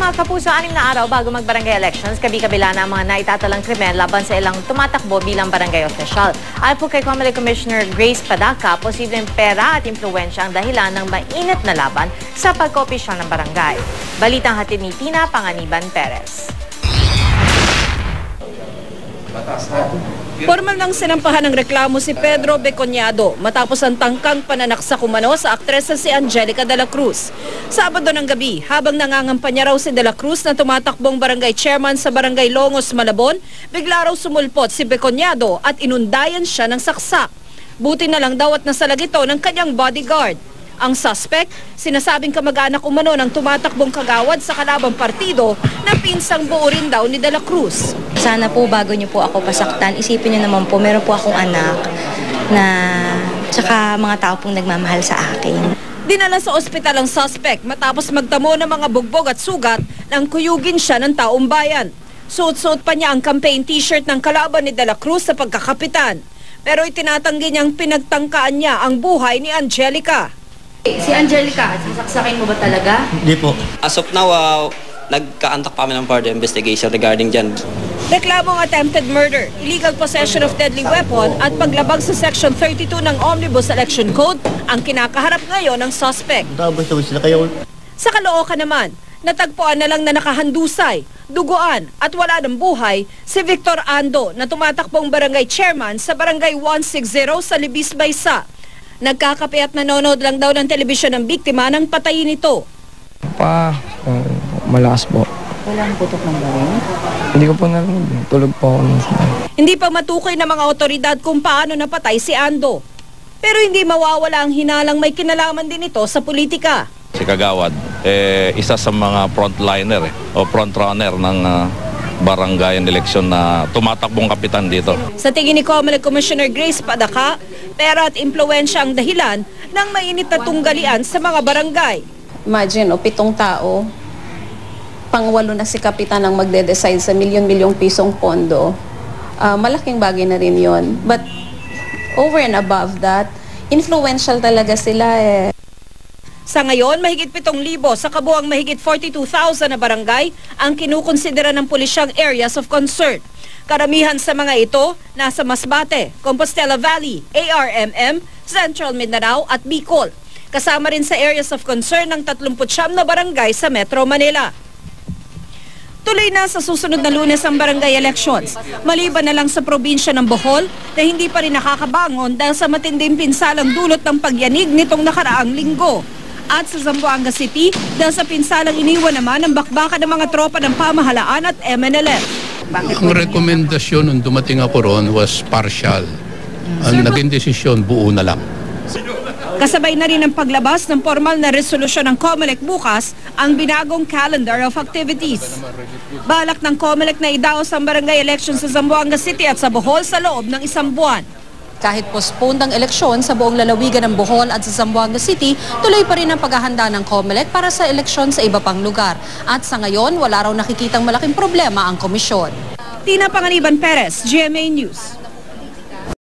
mga kapuso, 6 na araw bago mag-barangay elections, kabi-kabila na ang mga naitatalang krimen laban sa ilang tumatakbo bilang barangay official. Ayon po kay Comelec Commissioner Grace Padaca, posibleng pera at impluwensya ang dahilan ng mainit na laban sa pagka-opisyal ng barangay. Balitang hatid ni Tina Panganiban Perez. Formal nang sinampahan ng reklamo si Pedro Beconyado matapos ang tangkang pananaksak umano sa aktres na si Angelica de la Cruz. Sabado ng gabi, habang nangangampanya raw si de la Cruz na tumatakbong barangay chairman sa barangay Longos, Malabon, bigla raw sumulpot si Beconyado at inundayan siya ng saksak. Buti na lang daw at nasalag ito ng kanyang bodyguard. Ang suspect, sinasabing kamag-anak umano ng tumatakbong kagawad sa kalabang partido na pinsang buo rin daw ni de la Cruz. Sana po bago niyo po ako pasaktan, isipin niyo naman po, meron po akong anak na tsaka mga tao pong nagmamahal sa akin. Dinala sa ospital ang suspect matapos magtamo ng mga bugbog at sugat nang kuyugin siya ng taong bayan. Suot-suot pa niya ang campaign t-shirt ng kalaban ni de la Cruz sa pagkakapitan. Pero itinatanggi niyang pinagtangkaan niya ang buhay ni Angelica. Si Angelica, sasaksakin mo ba talaga? Hindi po. As of now, nagka-antak pa kami ng further investigation regarding dyan. Reklamong attempted murder, illegal possession of deadly weapon at paglabag sa Section 32 ng Omnibus Election Code ang kinakaharap ngayon ng suspect. Sa Caloocan naman, natagpuan na lang na nakahandusay, duguan at wala ng buhay si Victor Ando na tumatakbong barangay chairman sa barangay 160 sa Libis, Baysa. Nagkakape at nanonood lang daw ng telebisyon ng biktima nang patayin ito. Malakas po. Walang putok ng baril? Hindi ko po narinig. Tulog po ako. Hindi pa matukoy ng mga otoridad kung paano napatay si Ando. Pero hindi mawawala ang hinalang may kinalaman din ito sa politika. Si Kagawad, isa sa mga frontliner o frontrunner ng barangay election na tumatakbong kapitan dito. Sa tingin ni Comelec Commissioner Grace Padaca, pera at impluwensya ang dahilan ng mainit na tunggalian sa mga barangay. Imagine, 7 tao, pang-8 na si kapitan ang magde-decide sa milyon-milyong pisong pondo. Malaking bagay na rin yon. But over and above that, influential talaga sila eh. Sa ngayon, mahigit 7,000 sa kabuang mahigit 42,000 na barangay ang kinukonsidera ng pulisyang areas of concern. Karamihan sa mga ito nasa Masbate, Compostela Valley, ARMM, Central Mindanao at Bicol. Kasama rin sa areas of concern ng 39 na barangay sa Metro Manila. Tuloy na sa susunod na Lunes ang barangay elections, maliban na lang sa probinsya ng Bohol na hindi pa rin nakakabangon dahil sa matinding pinsalang dulot ng pagyanig nitong nakaraang linggo. At sa Zamboanga City dahil sa pinsalang iniwan naman ng bakbakan ng mga tropa ng pamahalaan at MNLF. Ang rekomendasyon nung dumating ako ron was partial. Ang naging desisyon, buo na lang. Kasabay na rin ang paglabas ng formal na resolusyon ng Comelec bukas ang binagong calendar of activities. Balak ng Comelec na idaos ang barangay elections sa Zamboanga City at sa Bohol sa loob ng 1 buwan. Kahit postponed ang eleksyon sa buong lalawigan ng Bohol at sa Zamboanga City, tuloy pa rin ang paghahanda ng Comelec para sa eleksyon sa iba pang lugar. At sa ngayon, wala raw nakikitang malaking problema ang komisyon. Tina Panganiban Perez, GMA News.